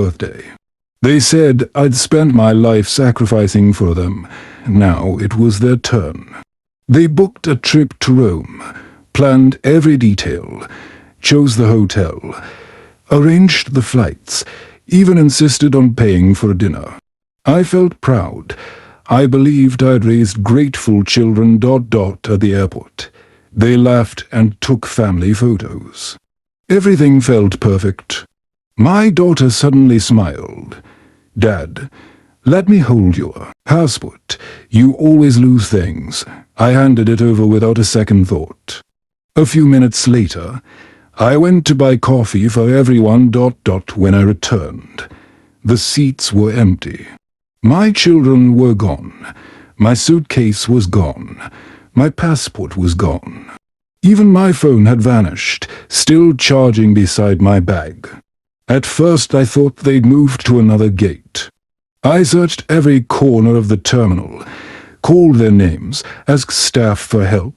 birthday. They said I'd spent my life sacrificing for them. Now it was their turn. They booked a trip to Rome, planned every detail, chose the hotel, arranged the flights, even insisted on paying for dinner. I felt proud. I believed I'd raised grateful children ... at the airport. They laughed and took family photos. Everything felt perfect. My daughter suddenly smiled. "Dad, let me hold your passport. You always lose things." I handed it over without a second thought. A few minutes later, I went to buy coffee for everyone ... When I returned, the seats were empty. My children were gone. My suitcase was gone. My passport was gone. Even my phone had vanished, still charging beside my bag. At first I thought they'd moved to another gate. I searched every corner of the terminal, called their names, asked staff for help.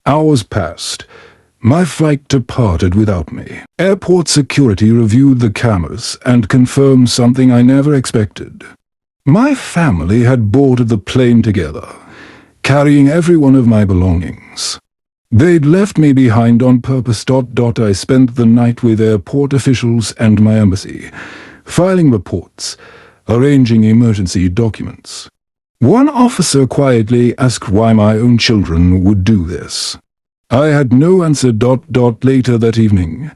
Hours passed. My flight departed without me. Airport security reviewed the cameras and confirmed something I never expected. My family had boarded the plane together, carrying every one of my belongings. They'd left me behind on purpose. I spent the night with airport officials and my embassy, filing reports, arranging emergency documents. One officer quietly asked why my own children would do this. I had no answer. Later that evening,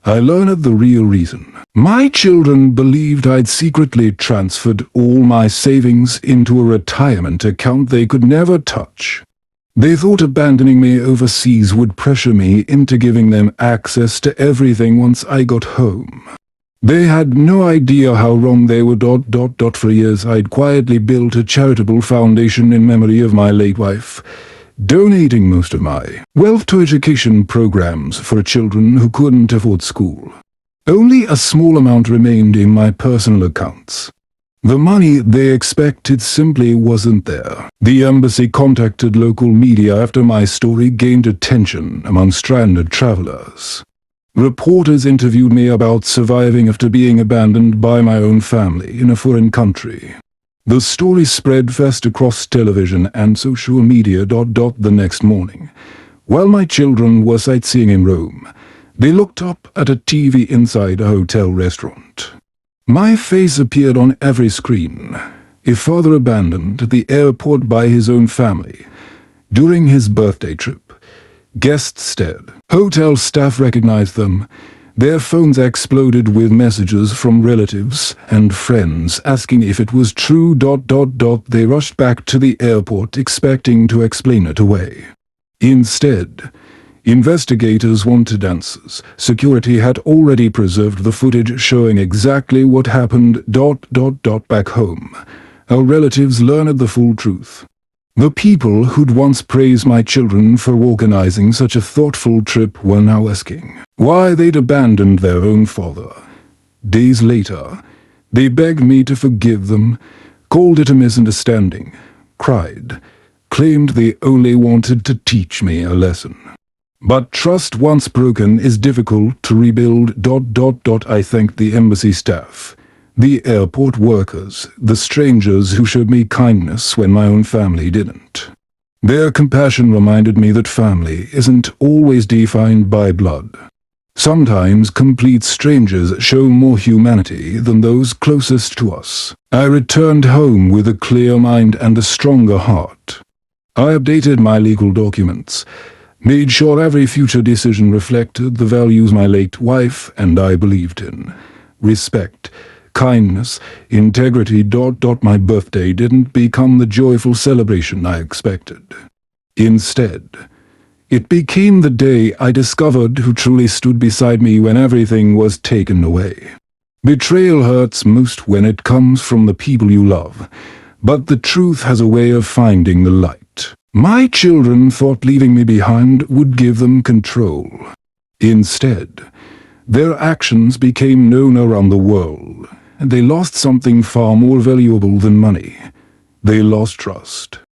I learned the real reason. My children believed I'd secretly transferred all my savings into a retirement account they could never touch. They thought abandoning me overseas would pressure me into giving them access to everything once I got home. They had no idea how wrong they were. For years I'd quietly built a charitable foundation in memory of my late wife, donating most of my wealth to education programs for children who couldn't afford school. Only a small amount remained in my personal accounts. The money they expected simply wasn't there. The embassy contacted local media after my story gained attention among stranded travelers. Reporters interviewed me about surviving after being abandoned by my own family in a foreign country. The story spread fast across television and social media. The next morning, while my children were sightseeing in Rome, they looked up at a TV inside a hotel restaurant. My face appeared on every screen. A father abandoned at the airport by his own family during his birthday trip. Guests stared. Hotel staff recognized them. Their phones exploded with messages from relatives and friends asking if it was true. They rushed back to the airport expecting to explain it away. Instead, investigators wanted answers. Security had already preserved the footage showing exactly what happened. Back home, our relatives learned the full truth. The people who'd once praised my children for organizing such a thoughtful trip were now asking why they'd abandoned their own father. Days later, they begged me to forgive them, called it a misunderstanding, cried, claimed they only wanted to teach me a lesson. But trust once broken is difficult to rebuild. I thanked the embassy staff, the airport workers, the strangers who showed me kindness when my own family didn't. Their compassion reminded me that family isn't always defined by blood. Sometimes complete strangers show more humanity than those closest to us. I returned home with a clear mind and a stronger heart. I updated my legal documents, made sure every future decision reflected the values my late wife and I believed in: respect, kindness, integrity. My birthday didn't become the joyful celebration I expected. Instead, it became the day I discovered who truly stood beside me when everything was taken away. Betrayal hurts most when it comes from the people you love, but the truth has a way of finding the light. My children thought leaving me behind would give them control. Instead, their actions became known around the world, and they lost something far more valuable than money. They lost trust.